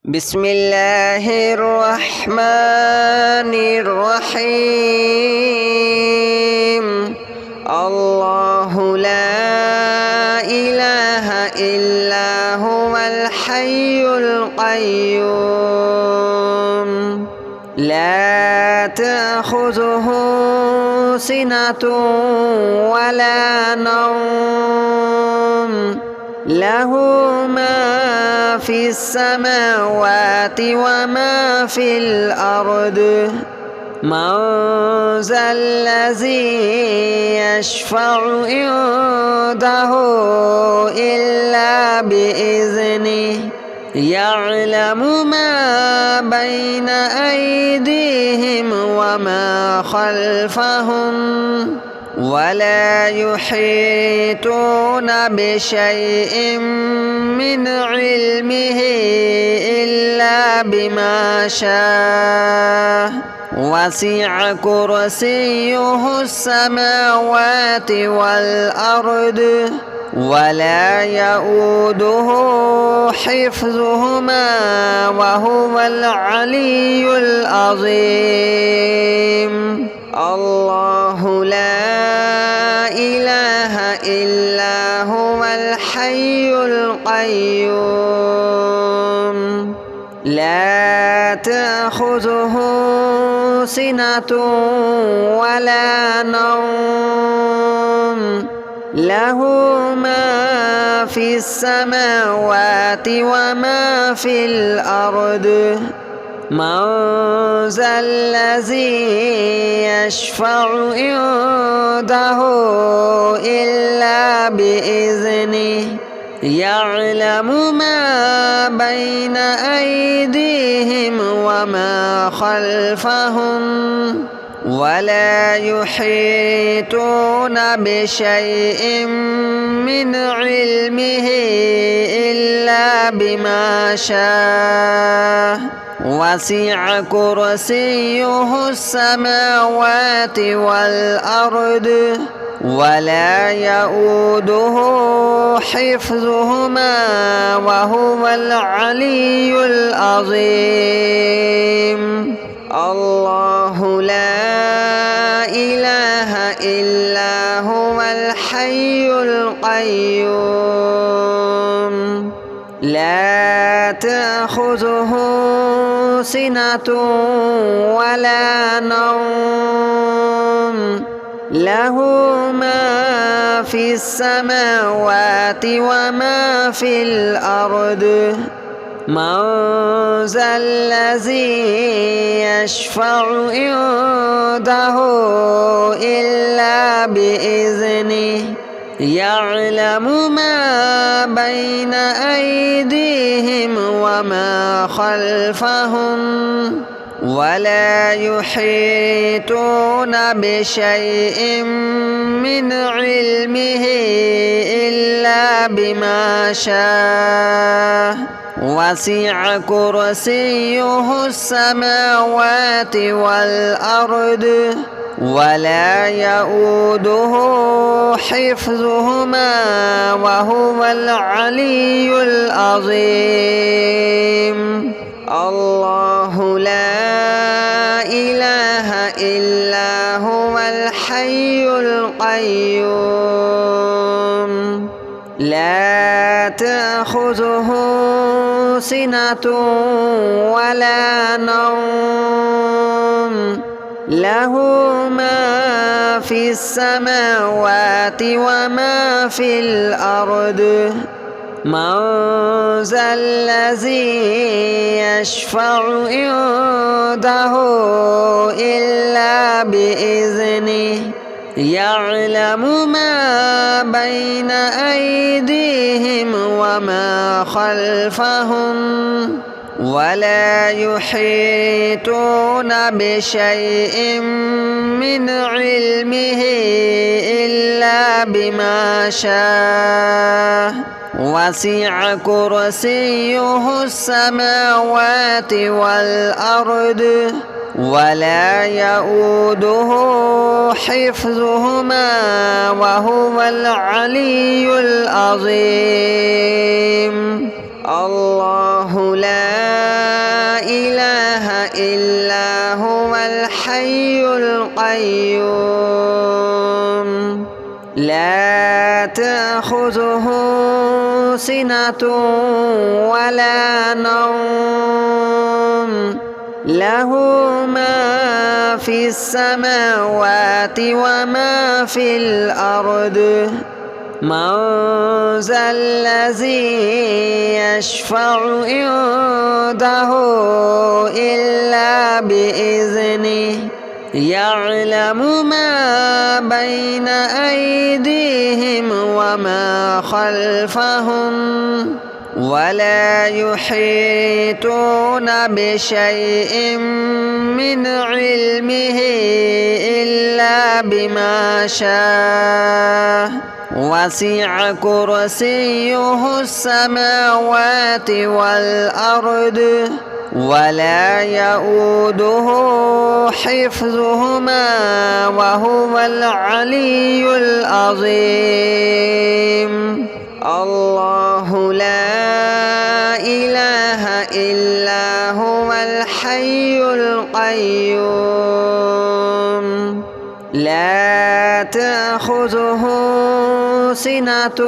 بسم الله الرحمن الرحيم. الله لا إله إلا هو الحي القيوم لا تأخذه سنة ولا نوم له ما في السماوات وما في الأرض من ذا الذي يشفع عنده إلا بإذنه يعلم ما بين أيديهم وما خلفهم ولا يحيطون بشيء من علمه إلا بما شاء وسع كرسيه السماوات والأرض ولا يؤوده حفظهما وهو العلي العظيم. الله لا إله إلا هو الحي القيوم لا تأخذه سنة ولا نوم له ما في السماوات وما في الأرض من ذا الذي يشفع عنده إلا بإذنه يعلم ما بين أيديهم وما خلفهم ولا يحيطون بشيء من علمه إلا بما شاء وسع كرسيه السماوات والأرض ولا يؤوده حفظهما وهو العلي العظيم. الله لا إله إلا هو الحي القيوم لا تأخذه سنة ولا نوم له ما في السماوات وما في الأرض من ذا الذي يشفع عنده إلا بإذنه يعلم ما بين أيديهم وما خلفهم ولا يحيطون بشيء من علمه إلا بما شاء وسع كرسيه السماوات والأرض ولا يؤوده حفظهما وهو العلي العظيم. الله لا إله إلا هو الحي القيوم لا تأخذه سنة ولا نوم له ما في السماوات وما في الأرض من ذا الذي يشفع عنده إلا بإذنه يعلم ما بين أيديهم وما خلفهم ولا يحيطون بشيء من علمه إلا بما شاء وسع كرسيه السماوات والأرض ولا يؤوده حفظهما وهو العلي العظيم. الله لا إله إلا هو الحي القيوم لا تأخذه سنة ولا نوم له ما في السماوات وما في الأرض من ذا الذي يشفع عنده إلا بإذنه يعلم ما بين أيديهم وما خلفهم ولا يحيطون بشيء من علمه إلا بما شاء وسع كرسيه السماوات والأرض ولا يؤوده حفظهما وهو العلي العظيم الله لا إله إلا هو الحي القيوم لا تأخذه سنة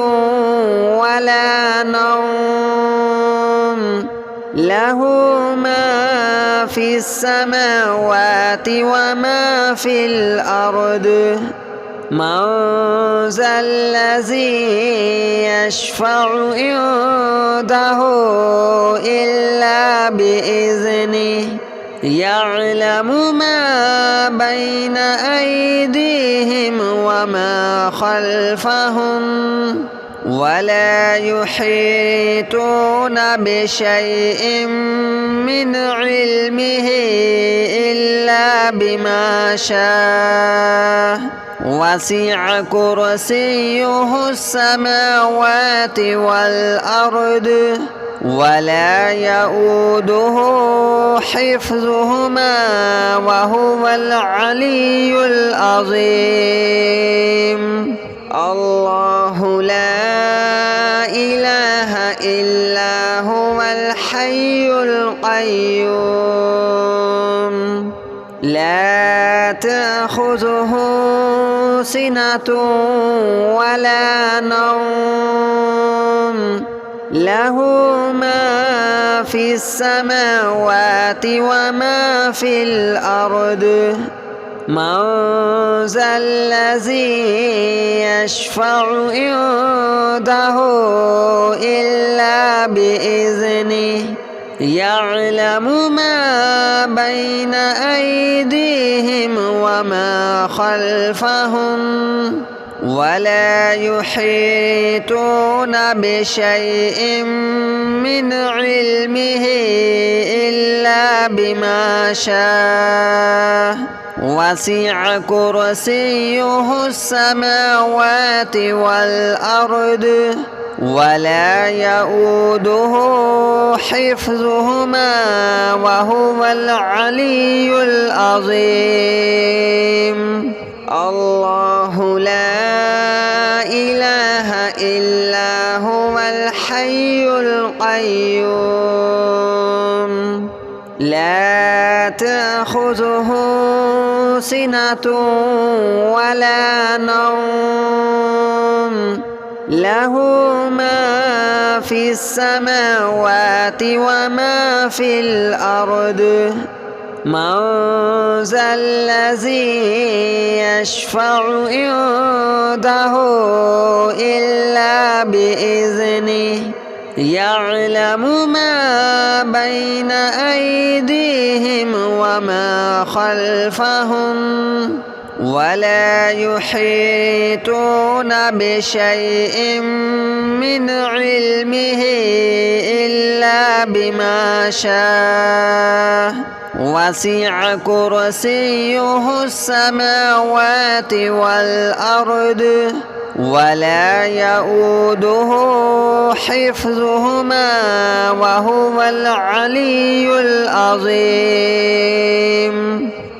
ولا نوم له ما في السماوات وما في الأرض من ذا الذي يشفع عنده إلا بإذنه يعلم ما بين أيديهم وما خلفهم ولا يحيطون بشيء من علمه إلا بما شاء وسع كرسيه السماوات والأرض ولا يؤوده حفظهما وهو العلي العظيم الله لا إله إلا هو الحي القيوم لا تأخذه سنة ولا نوم له ما في السماوات وما في الأرض من ذا الذي يشفع عنده إلا بإذنه يعلم ما بين أيديهم وما خلفهم ولا يحيطون بشيء من علمه إلا بما شاء وسع كرسيه السماوات والأرض ولا يؤوده حفظهما وهو العلي العظيم الله لا إله إلا هو الحي القيوم لا تأخذه سنة ولا نوم له ما في السماوات وما في الأرض من ذا الذي يشفع عنده إلا بإذنه يعلم ما بين أيديهم وما خلفهم ولا يحيطون بشيء من علمه إلا بما شاء وسع كرسيه السماوات والأرض ولا يؤوده حفظهما وهو العلي العظيم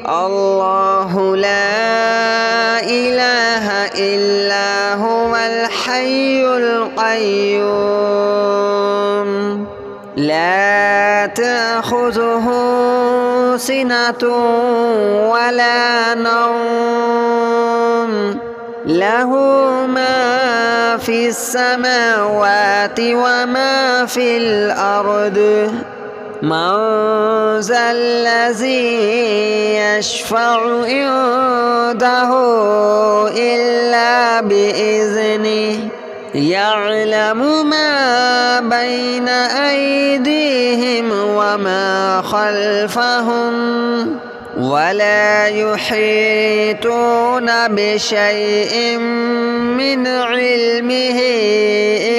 الله لا إله إلا هو الحي القيوم تأخذه سنة ولا نوم له ما في السماوات وما في الأرض من ذا الذي يشفع عنده إلا بإذنه يعلم ما بين أيديهم وما خلفهم ولا يحيطون بشيء من علمه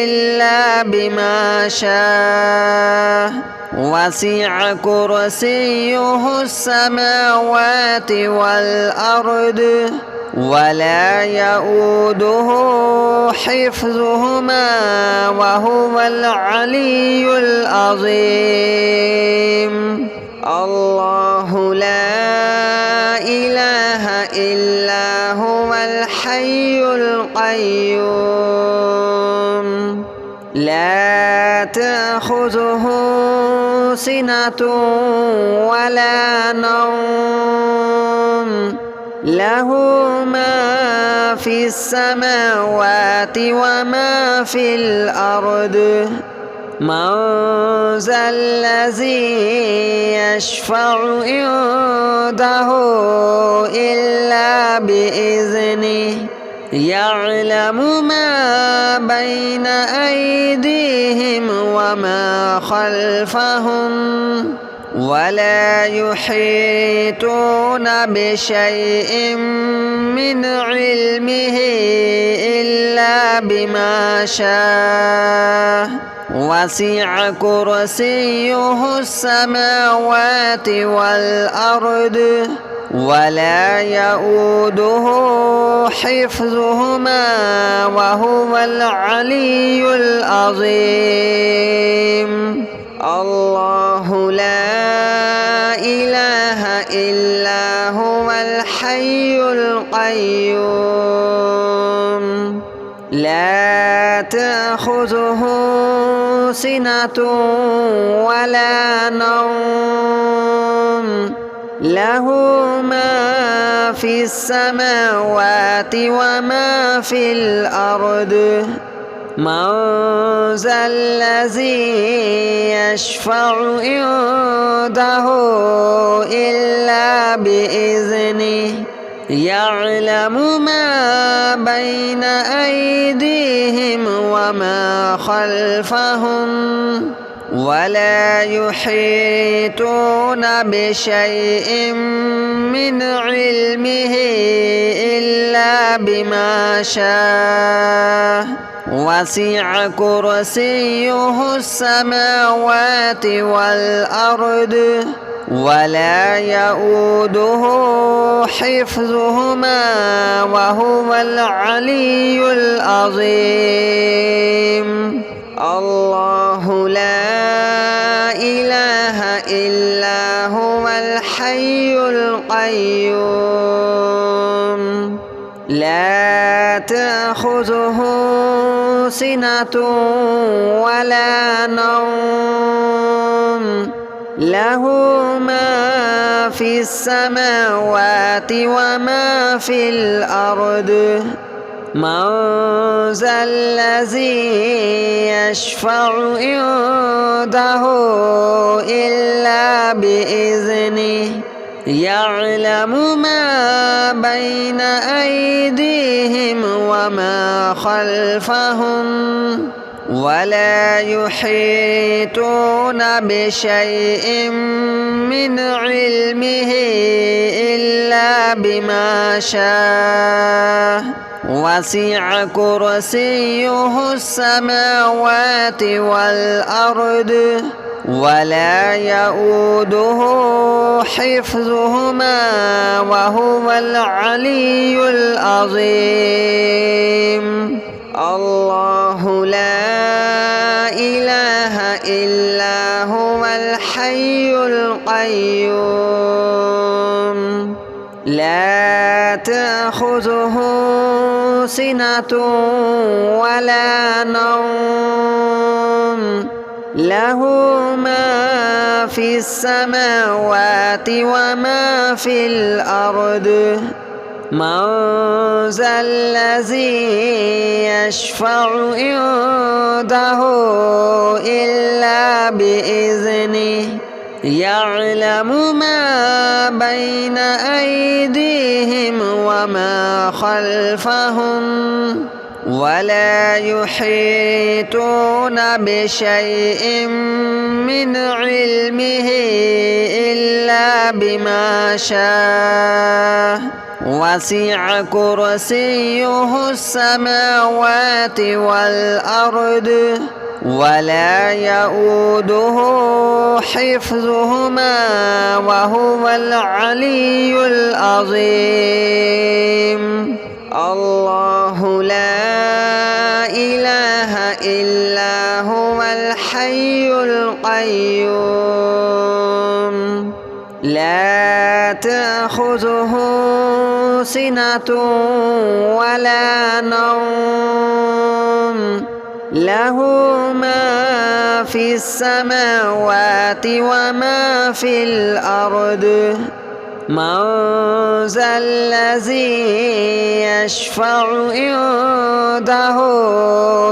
إلا بما شاء وسع كرسيه السماوات والأرض ولا يؤوده حفظهما وهو العلي العظيم الله لا إله إلا هو الحي القيوم لا تأخذه سنة ولا نوم له ما في السماوات وما في الأرض من ذا الذي يشفع عنده إلا بإذنه يعلم ما بين أيديهم وما خلفهم ولا يحيطون بشيء من علمه إلا بما شاء وسع كرسيه السماوات والأرض ولا يؤوده حفظهما وهو العلي العظيم الله لا إله إلا هو الحي القيوم لا تأخذه سنة ولا نوم له ما في السماوات وما في الأرض من ذا الذي يشفع عنده إلا بإذنه يعلم ما بين أيديهم وما خلفهم ولا يحيطون بشيء من علمه إلا بما شاء وسع كرسيه السماوات والأرض ولا يؤوده حفظهما وهو العلي العظيم الله لا إله إلا هو الحي القيوم لا تأخذه سنة ولا نوم له ما في السماوات وما في الأرض من ذا الذي يشفع عنده إلا بإذنه يعلم ما بين أيديهم وما خلفهم ولا يحيطون بشيء من علمه إلا بما شاء وسع كرسيه السماوات والأرض ولا يؤوده حفظهما وهو العلي العظيم الله لا إله إلا هو الحي القيوم لا تأخذه سنة ولا نوم له ما في السماوات وما في الأرض من ذا الذي يشفع عنده إلا بإذنه يعلم ما بين أيديهم وما خلفهم ولا يحيطون بشيء من علمه إلا بما شاء وسع كرسيه السماوات والأرض ولا يؤوده حفظهما وهو العلي العظيم. الله لا إله إلا هو الحي القيوم لا تأخذه سنة ولا نوم له ما في السماوات وما في الأرض من ذا الذي يشفع عنده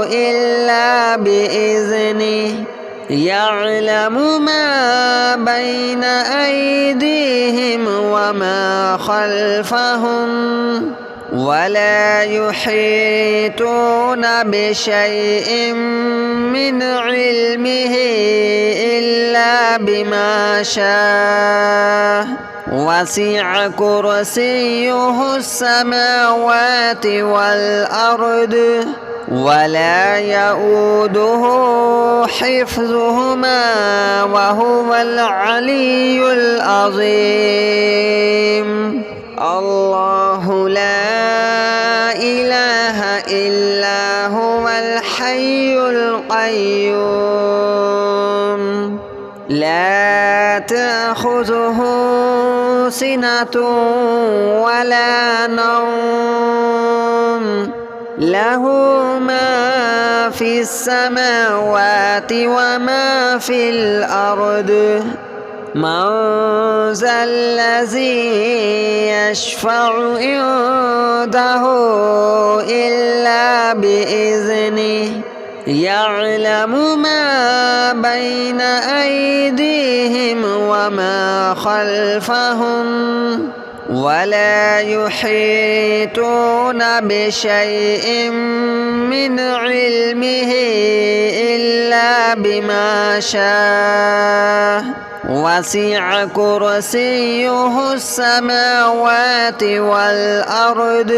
إلا بإذنه يعلم ما بين أيديهم وما خلفهم ولا يحيطون بشيء من علمه إلا بما شاء وسع كرسيه السماوات والأرض ولا يؤوده حفظهما وهو العلي العظيم. الله لا إله إلا هو الحي القيوم لا تأخذه سنة ولا نوم له ما في السماوات وما في الأرض من ذا الذي يشفع عنده إلا بإذنه يعلم ما بين أيديهم وما خلفهم ولا يحيطون بشيء من علمه إلا بما شاء وسع كرسيه السماوات والأرض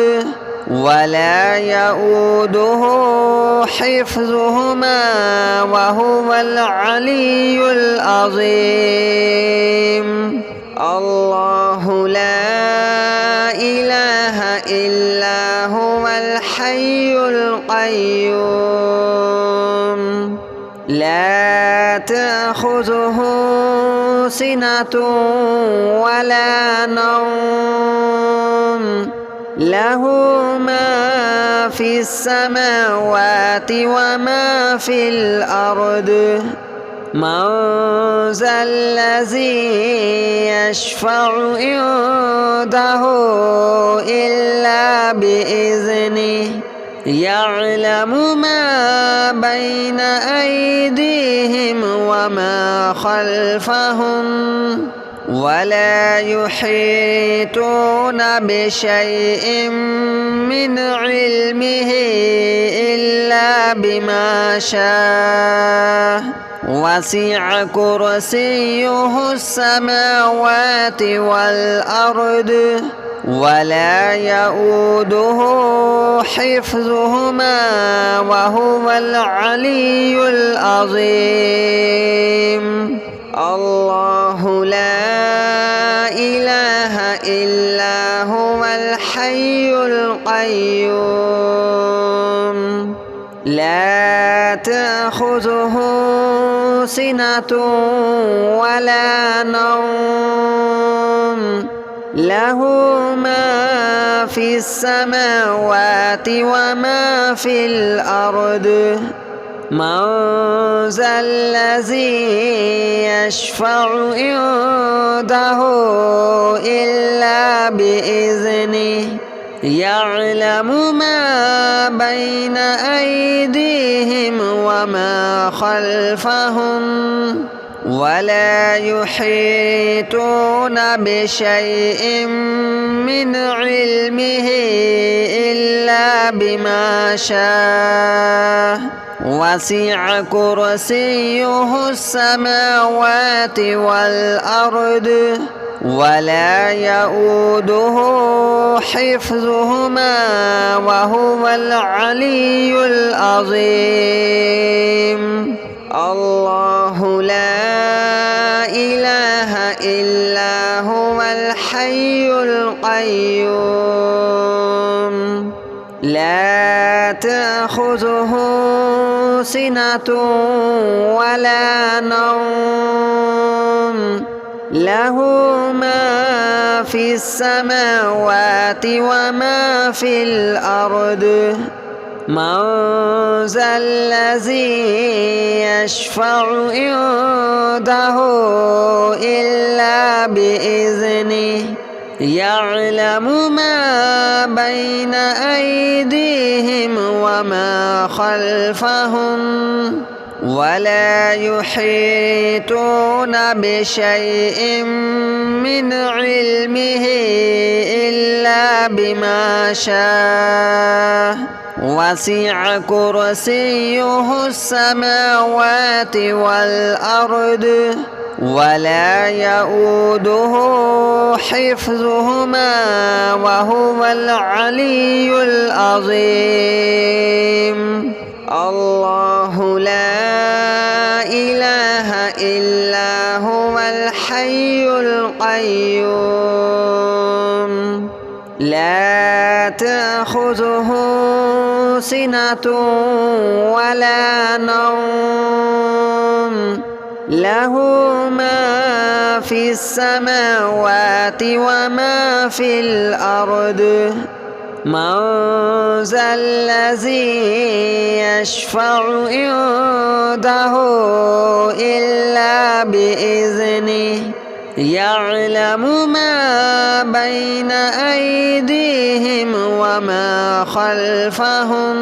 ولا يؤوده حفظهما وهو العلي العظيم. الله لا إله إلا هو الحي القيوم لا تأخذه سنة ولا نوم له ما في السماوات وما في الأرض من ذا الذي يشفع عنده إلا بإذنه يعلم ما بين أيديهم وما خلفهم ولا يحيطون بشيء من علمه إلا بما شاء وسع كرسيه السماوات والأرض ولا يؤوده حفظهما وهو العلي العظيم. الله لا إله إلا هو الحي القيوم لا تأخذه سنة ولا نوم له ما في السماوات وما في الأرض من ذا الذي يشفع عنده إلا بإذنه يعلم ما بين أيديهم وما خلفهم ولا يحيطون بشيء من علمه إلا بما شاء وسع كرسيه السماوات والأرض ولا يؤوده حفظهما وهو العلي العظيم. الله لا إله إلا هو الحي القيوم لا تأخذه سنة ولا نوم له ما في السماوات وما في الأرض من ذا الذي يشفع عنده إلا بإذنه يعلم ما بين أيديهم وما خلفهم ولا يحيطون بشيء من علمه إلا بما شاء وسع كرسيه السماوات والأرض ولا يؤوده حفظهما وهو العلي العظيم. الله لا إله إلا هو الحي القيوم لا تأخذه سنة ولا نوم له ما في السماوات وما في الأرض من ذا الذي يشفع عنده إلا بإذنه يعلم ما بين أيديهم وما خلفهم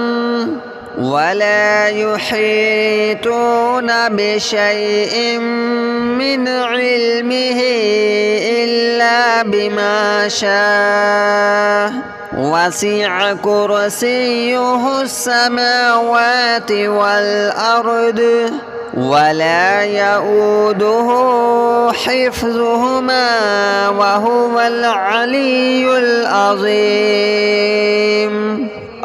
ولا يحيطون بشيء من علمه إلا بما شاء وسع كرسيه السماوات والأرض ولا يؤوده حفظهما وهو العلي العظيم.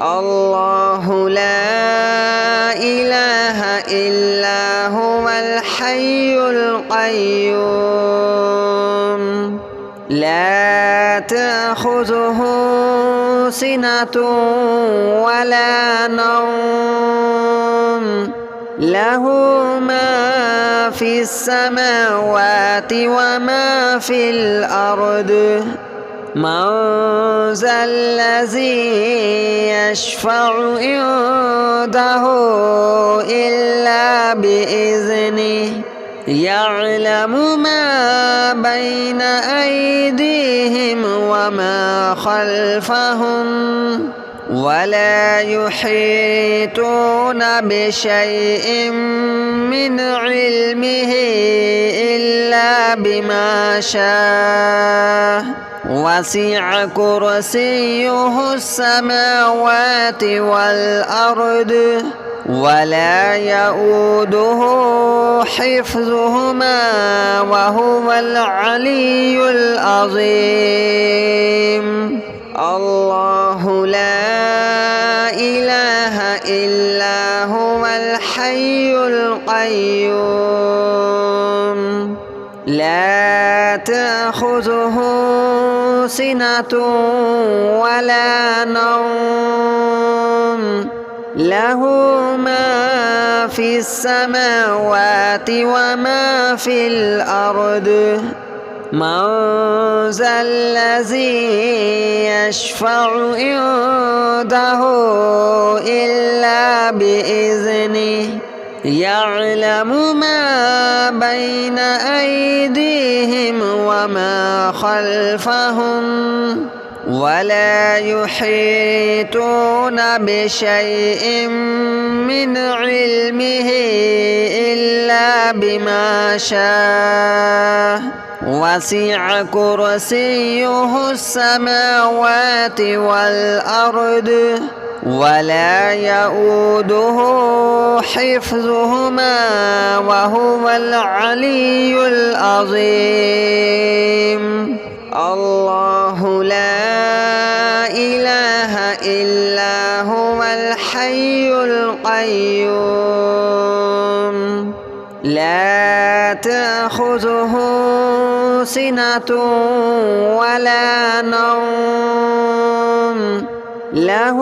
الله لا إله إلا هو الحي القيوم لا تأخذه سنة ولا نوم له ما في السماوات وما في الأرض من ذا الذي يشفع عنده إلا بإذنه يعلم ما بين أيديهم وما خلفهم ولا يحيطون بشيء من علمه إلا بما شاء وسع كرسيه السماوات والأرض ولا يؤوده حفظهما وهو العلي العظيم. الله لا إله إلا هو الحي القيوم لا تأخذه سنة ولا نوم له ما في السماوات وما في الأرض من ذا الذي يشفع عنده إلا بإذنه يعلم ما بين أيديهم وما خلفهم ولا يحيطون بشيء من علمه إلا بما شاء وسع كرسيه السماوات والأرض ولا يؤوده حفظهما وهو العلي العظيم. الله لا إله إلا هو الحي القيوم لا تأخذه سنة ولا نوم له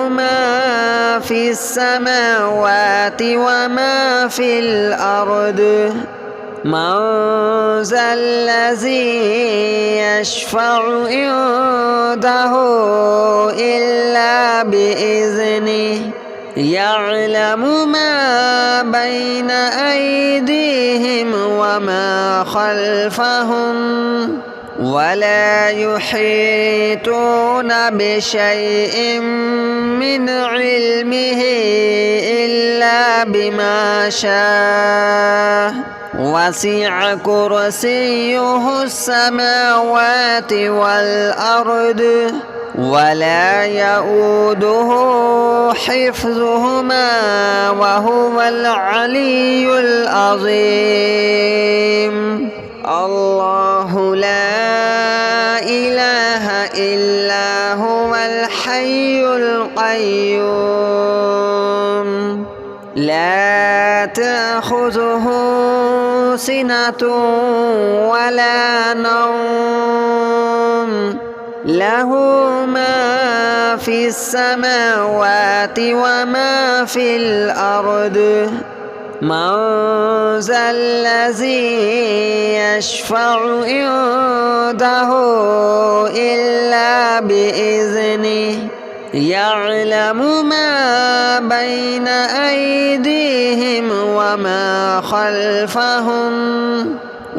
ما في السماوات وما في الأرض من ذا الذي يشفع عنده إلا بإذنه يعلم ما بين أيديهم وما خلفهم ولا يحيطون بشيء من علمه إلا بما شاء وسع كرسيه السماوات والأرض ولا يؤوده حفظهما وهو العلي العظيم. الله لا إله إلا هو الحي القيوم لا تأخذه سنة ولا نوم له ما في السماوات وما في الأرض من ذا الذي يشفع عنده إلا بإذنه يعلم ما بين أيديهم وما خلفهم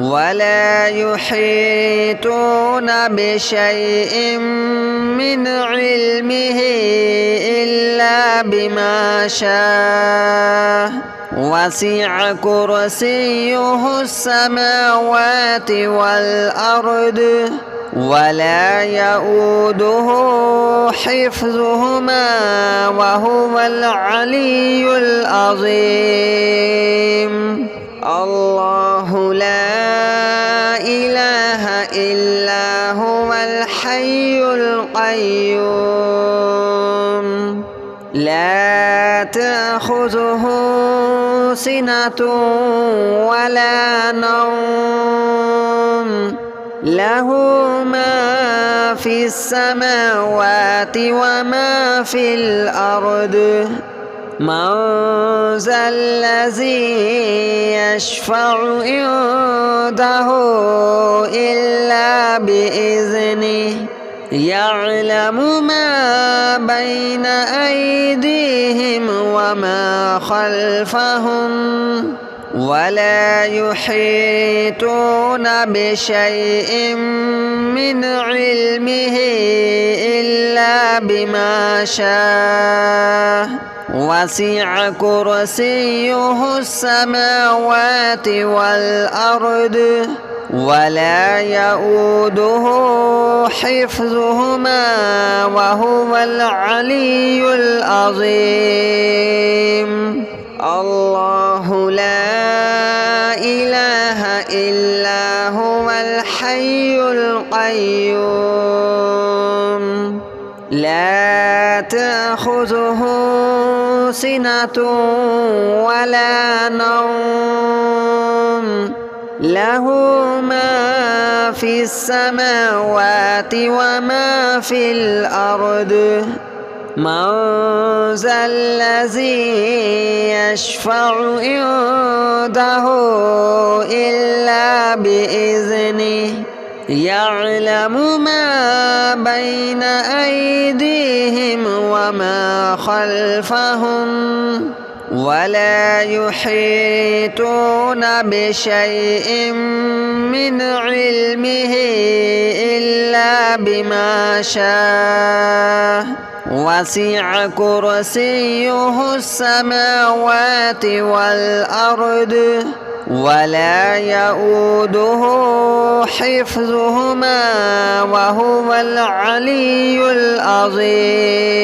ولا يحيطون بشيء من علمه إلا بما شاء وسع كرسيه السماوات والأرض ولا يؤوده حفظهما وهو العلي العظيم. الله لا إله إلا هو الحي القيوم لا تأخذه سنة ولا نوم له ما في السماوات وما في الأرض من ذا الذي يشفع عنده إلا بإذنه يعلم ما بين أيديهم وما خلفهم ولا يحيطون بشيء من علمه إلا بما شاء وسع كرسيه السماوات والأرض ولا يؤوده حفظهما وهو العلي العظيم. الله لا إله إلا هو الحي القيوم لا تأخذه سنة ولا نوم له ما في السماوات وما في الأرض من ذا الذي يشفع عنده إلا بإذنه يعلم ما بين أيديهم وما خلفهم ولا يحيطون بشيء من علمه إلا بما شاء وسع كرسيه السماوات والأرض ولا يؤوده حفظهما وهو العلي العظيم.